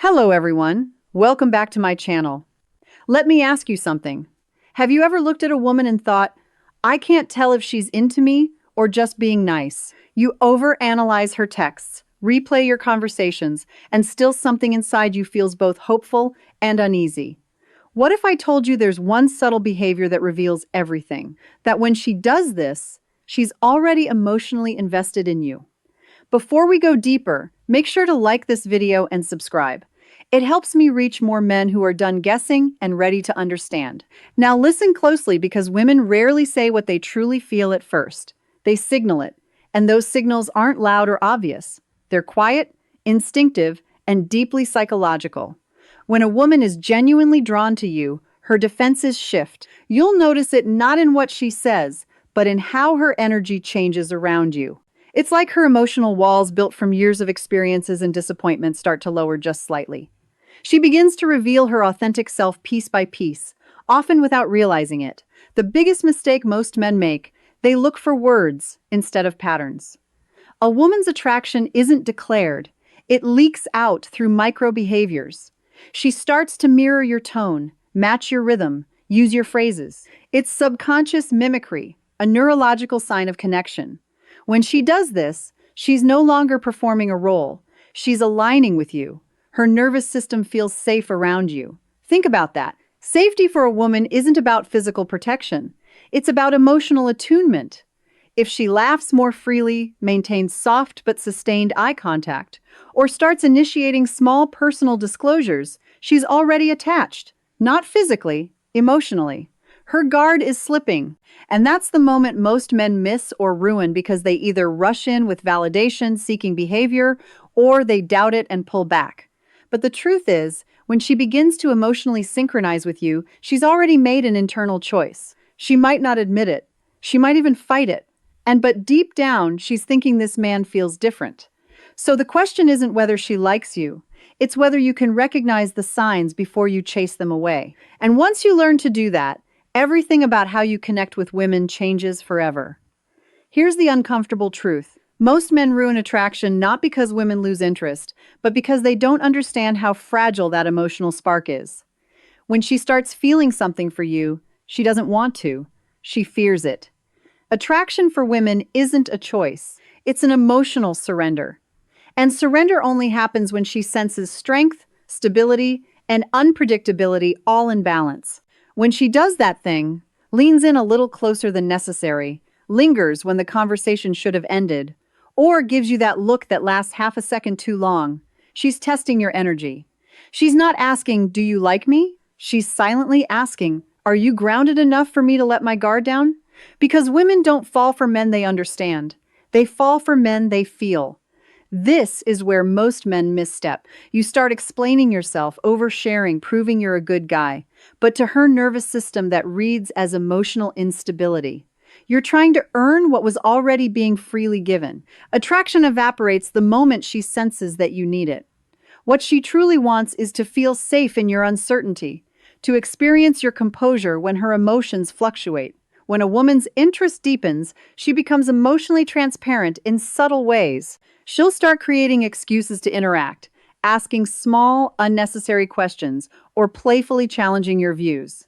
Hello, everyone. Welcome back to my channel. Let me ask you something. Have you ever looked at a woman and thought, I can't tell if she's into me or just being nice? You overanalyze her texts, replay your conversations, and still something inside you feels both hopeful and uneasy. What if I told you there's one subtle behavior that reveals everything? That when she does this, she's already emotionally invested in you. Before we go deeper, make sure to like this video and subscribe. It helps me reach more men who are done guessing and ready to understand. Now listen closely because women rarely say what they truly feel at first. They signal it, and those signals aren't loud or obvious. They're quiet, instinctive, and deeply psychological. When a woman is genuinely drawn to you, her defenses shift. You'll notice it not in what she says, but in how her energy changes around you. It's like her emotional walls built from years of experiences and disappointments start to lower just slightly. She begins to reveal her authentic self piece by piece, often without realizing it. The biggest mistake most men make, they look for words instead of patterns. A woman's attraction isn't declared. It leaks out through micro behaviors. She starts to mirror your tone, match your rhythm, use your phrases. It's subconscious mimicry, a neurological sign of connection. When she does this, she's no longer performing a role. She's aligning with you. Her nervous system feels safe around you. Think about that. Safety for a woman isn't about physical protection. It's about emotional attunement. If she laughs more freely, maintains soft but sustained eye contact, or starts initiating small personal disclosures, she's already attached. Not physically, emotionally. Her guard is slipping, and that's the moment most men miss or ruin because they either rush in with validation-seeking behavior or they doubt it and pull back. But the truth is, when she begins to emotionally synchronize with you, she's already made an internal choice. She might not admit it. She might even fight it. But deep down, she's thinking this man feels different. So the question isn't whether she likes you. It's whether you can recognize the signs before you chase them away. And once you learn to do that, everything about how you connect with women changes forever. Here's the uncomfortable truth. Most men ruin attraction not because women lose interest, but because they don't understand how fragile that emotional spark is. When she starts feeling something for you, she doesn't want to. She fears it. Attraction for women isn't a choice. It's an emotional surrender. And surrender only happens when she senses strength, stability, and unpredictability all in balance. When she does that thing, leans in a little closer than necessary, lingers when the conversation should have ended, or gives you that look that lasts half a second too long, she's testing your energy. She's not asking, do you like me? She's silently asking, are you grounded enough for me to let my guard down? Because women don't fall for men they understand. They fall for men they feel. This is where most men misstep. You start explaining yourself, oversharing, proving you're a good guy. But to her nervous system, that reads as emotional instability. You're trying to earn what was already being freely given. Attraction evaporates the moment she senses that you need it. What she truly wants is to feel safe in your uncertainty, to experience your composure when her emotions fluctuate. When a woman's interest deepens, she becomes emotionally transparent in subtle ways. She'll start creating excuses to interact, asking small, unnecessary questions, or playfully challenging your views.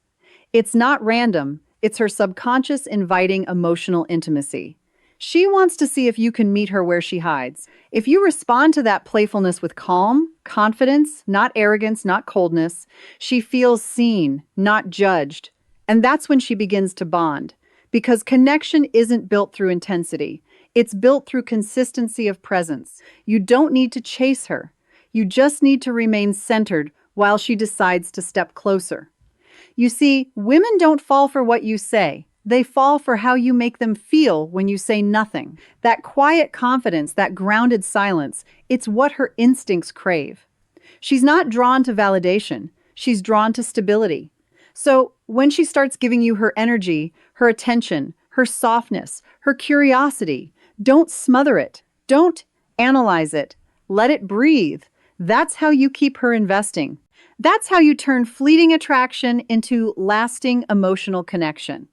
It's not random, it's her subconscious inviting emotional intimacy. She wants to see if you can meet her where she hides. If you respond to that playfulness with calm, confidence, not arrogance, not coldness, she feels seen, not judged. And that's when she begins to bond. Because connection isn't built through intensity. It's built through consistency of presence. You don't need to chase her. You just need to remain centered while she decides to step closer. You see, women don't fall for what you say. They fall for how you make them feel when you say nothing. That quiet confidence, that grounded silence, it's what her instincts crave. She's not drawn to validation. She's drawn to stability. So when she starts giving you her energy, her attention, her softness, her curiosity, don't smother it. Don't analyze it. Let it breathe. That's how you keep her investing. That's how you turn fleeting attraction into lasting emotional connection.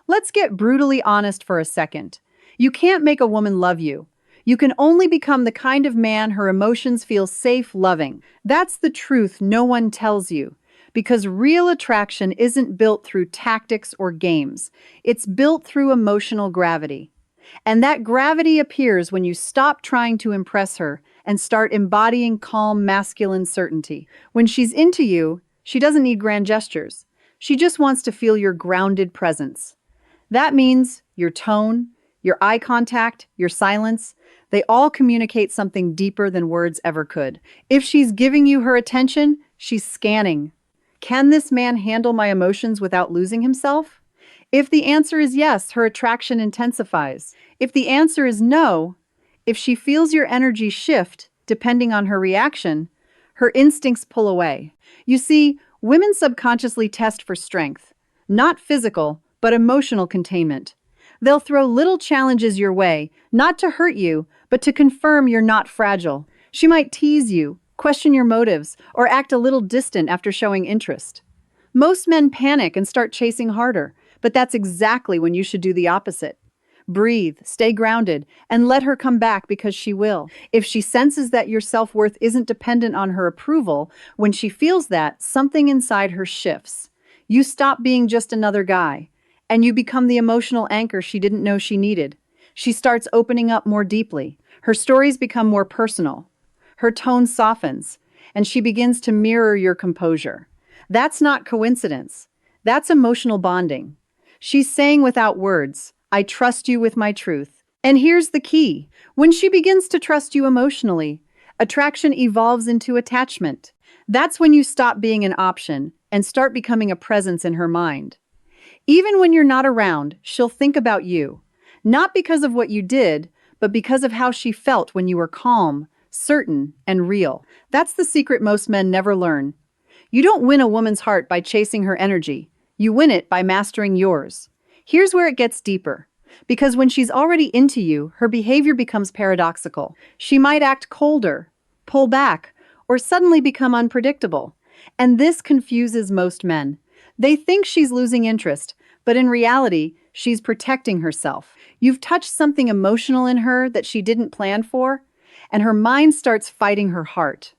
Let's get brutally honest for a second. You can't make a woman love you. You can only become the kind of man her emotions feel safe loving. That's the truth no one tells you. Because real attraction isn't built through tactics or games. It's built through emotional gravity. And that gravity appears when you stop trying to impress her and start embodying calm masculine certainty. When she's into you, she doesn't need grand gestures. She just wants to feel your grounded presence. That means your tone, your eye contact, your silence, they all communicate something deeper than words ever could. If she's giving you her attention, she's scanning. Can this man handle my emotions without losing himself? If the answer is yes, her attraction intensifies. If the answer is no, if she feels your energy shift, depending on her reaction, her instincts pull away. You see, women subconsciously test for strength, not physical, but emotional containment. They'll throw little challenges your way, not to hurt you, but to confirm you're not fragile. She might tease you, question your motives, or act a little distant after showing interest. Most men panic and start chasing harder, but that's exactly when you should do the opposite. Breathe, stay grounded, and let her come back because she will. If she senses that your self-worth isn't dependent on her approval, when she feels that, something inside her shifts. You stop being just another guy, and you become the emotional anchor she didn't know she needed. She starts opening up more deeply. Her stories become more personal. Her tone softens, and she begins to mirror your composure. That's not coincidence. That's emotional bonding. She's saying without words, I trust you with my truth. And here's the key. When she begins to trust you emotionally, attraction evolves into attachment. That's when you stop being an option and start becoming a presence in her mind. Even when you're not around, she'll think about you. Not because of what you did, but because of how she felt when you were calm, certain, and real. That's the secret most men never learn. You don't win a woman's heart by chasing her energy. You win it by mastering yours. Here's where it gets deeper. Because when she's already into you, her behavior becomes paradoxical. She might act colder, pull back, or suddenly become unpredictable. And this confuses most men. They think she's losing interest, but in reality, she's protecting herself. You've touched something emotional in her that she didn't plan for, and her mind starts fighting her heart.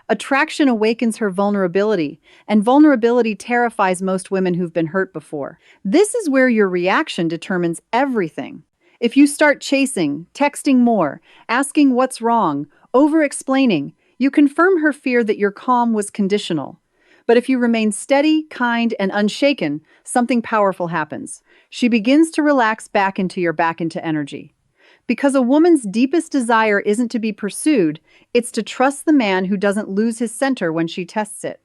Attraction awakens her vulnerability, and vulnerability terrifies most women who've been hurt before. This is where your reaction determines everything. If you start chasing, texting more, asking what's wrong, over-explaining, you confirm her fear that your calm was conditional. But if you remain steady, kind, and unshaken, something powerful happens. She begins to relax back into energy. Because a woman's deepest desire isn't to be pursued, it's to trust the man who doesn't lose his center when she tests it.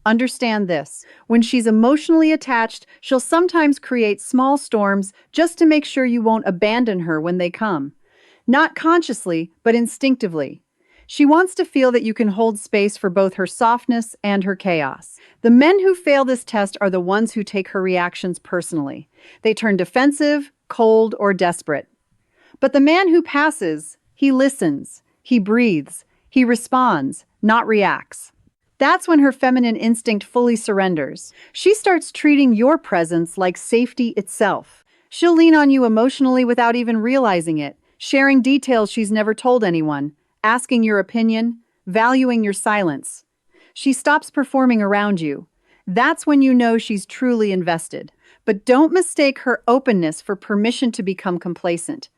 Understand this. When she's emotionally attached, she'll sometimes create small storms just to make sure you won't abandon her when they come. Not consciously, but instinctively. She wants to feel that you can hold space for both her softness and her chaos. The men who fail this test are the ones who take her reactions personally. They turn defensive, cold, or desperate. But the man who passes, he listens, he breathes, he responds, not reacts. That's when her feminine instinct fully surrenders. She starts treating your presence like safety itself. She'll lean on you emotionally without even realizing it, sharing details she's never told anyone, asking your opinion, valuing your silence. She stops performing around you. That's when you know she's truly invested. But don't mistake her openness for permission to become complacent.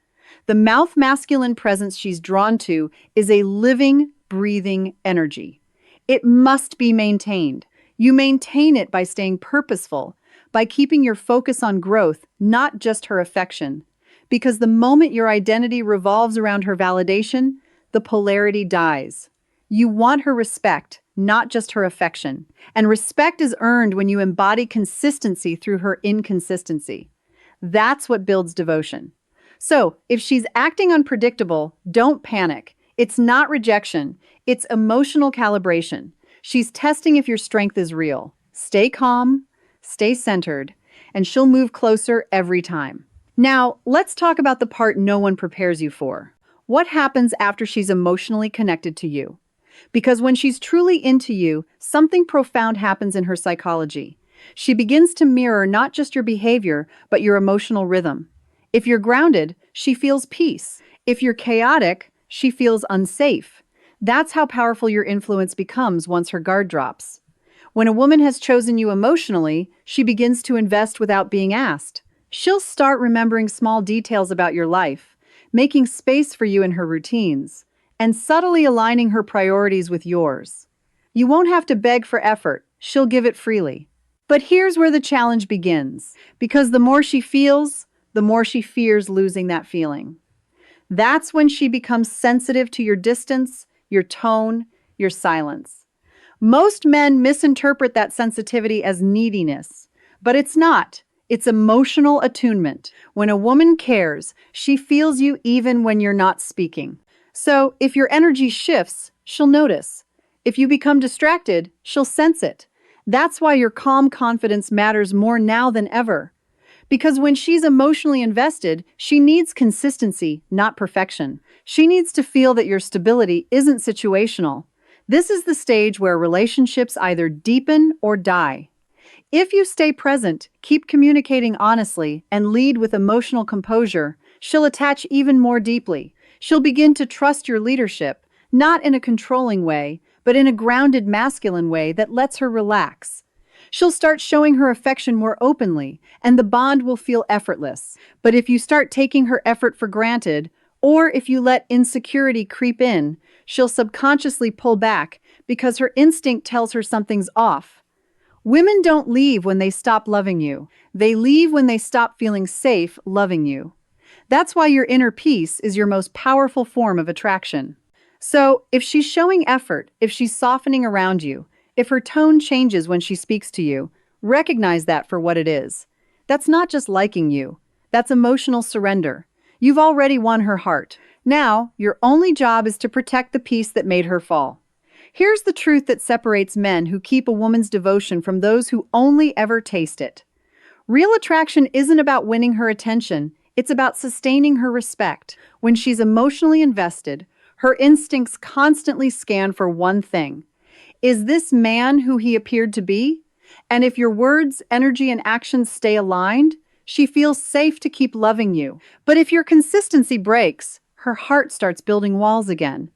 The mouth masculine presence she's drawn to is a living, breathing energy. It must be maintained. You maintain it by staying purposeful, by keeping your focus on growth, not just her affection. Because the moment your identity revolves around her validation, the polarity dies. You want her respect, not just her affection. And respect is earned when you embody consistency through her inconsistency. That's what builds devotion. So, if she's acting unpredictable, don't panic. It's not rejection, it's emotional calibration. She's testing if your strength is real. Stay calm, stay centered, and she'll move closer every time. Now, let's talk about the part no one prepares you for. What happens after she's emotionally connected to you? Because when she's truly into you, something profound happens in her psychology. She begins to mirror not just your behavior, but your emotional rhythm. If you're grounded, she feels peace. If you're chaotic, she feels unsafe. That's how powerful your influence becomes once her guard drops. When a woman has chosen you emotionally, she begins to invest without being asked. She'll start remembering small details about your life, making space for you in her routines, and subtly aligning her priorities with yours. You won't have to beg for effort, she'll give it freely. But here's where the challenge begins, because the more she feels, the more she fears losing that feeling. That's when she becomes sensitive to your distance, your tone, your silence. Most men misinterpret that sensitivity as neediness, but it's not. It's emotional attunement. When a woman cares, she feels you even when you're not speaking. So, if your energy shifts, she'll notice. If you become distracted, she'll sense it. That's why your calm confidence matters more now than ever. Because when she's emotionally invested, she needs consistency, not perfection. She needs to feel that your stability isn't situational. This is the stage where relationships either deepen or die. If you stay present, keep communicating honestly, and lead with emotional composure, she'll attach even more deeply. She'll begin to trust your leadership, not in a controlling way, but in a grounded masculine way that lets her relax. She'll start showing her affection more openly, and the bond will feel effortless. But if you start taking her effort for granted, or if you let insecurity creep in, she'll subconsciously pull back because her instinct tells her something's off. Women don't leave when they stop loving you. They leave when they stop feeling safe loving you. That's why your inner peace is your most powerful form of attraction. So, if she's showing effort, if she's softening around you, if her tone changes when she speaks to you, recognize that for what it is. That's not just liking you. That's emotional surrender. You've already won her heart. Now, your only job is to protect the piece that made her fall. Here's the truth that separates men who keep a woman's devotion from those who only ever taste it. Real attraction isn't about winning her attention, it's about sustaining her respect. When she's emotionally invested, her instincts constantly scan for one thing. Is this man who he appeared to be? And if your words, energy, and actions stay aligned, she feels safe to keep loving you. But if your consistency breaks, her heart starts building walls again.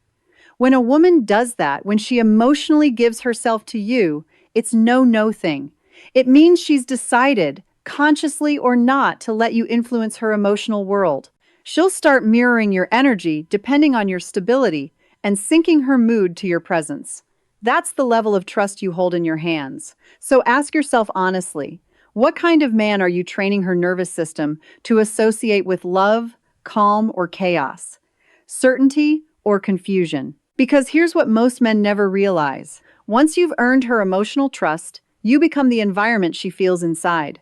When a woman does that, when she emotionally gives herself to you, it's no thing. It means she's decided, consciously or not, to let you influence her emotional world. She'll start mirroring your energy depending on your stability and syncing her mood to your presence. That's the level of trust you hold in your hands. So ask yourself honestly, what kind of man are you training her nervous system to associate with love, calm, or chaos? Certainty or confusion? Because here's what most men never realize. Once you've earned her emotional trust, you become the environment she feels inside.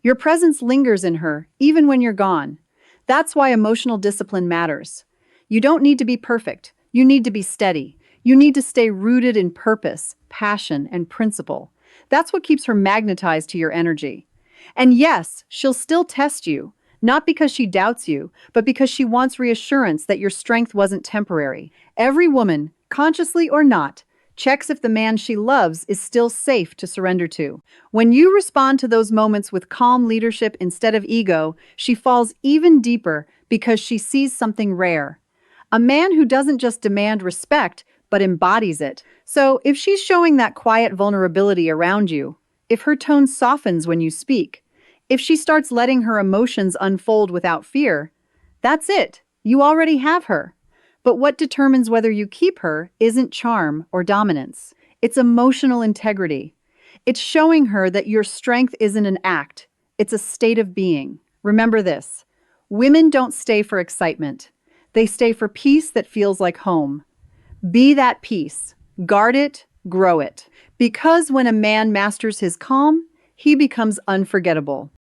Your presence lingers in her, even when you're gone. That's why emotional discipline matters. You don't need to be perfect. You need to be steady. You need to stay rooted in purpose, passion, and principle. That's what keeps her magnetized to your energy. And yes, she'll still test you, not because she doubts you, but because she wants reassurance that your strength wasn't temporary. Every woman, consciously or not, checks if the man she loves is still safe to surrender to. When you respond to those moments with calm leadership instead of ego, she falls even deeper because she sees something rare. A man who doesn't just demand respect, but embodies it. So if she's showing that quiet vulnerability around you, if her tone softens when you speak, if she starts letting her emotions unfold without fear, that's it. You already have her. But what determines whether you keep her isn't charm or dominance. It's emotional integrity. It's showing her that your strength isn't an act. It's a state of being. Remember this. Women don't stay for excitement. They stay for peace that feels like home. Be that peace. Guard it, grow it. Because when a man masters his calm, he becomes unforgettable.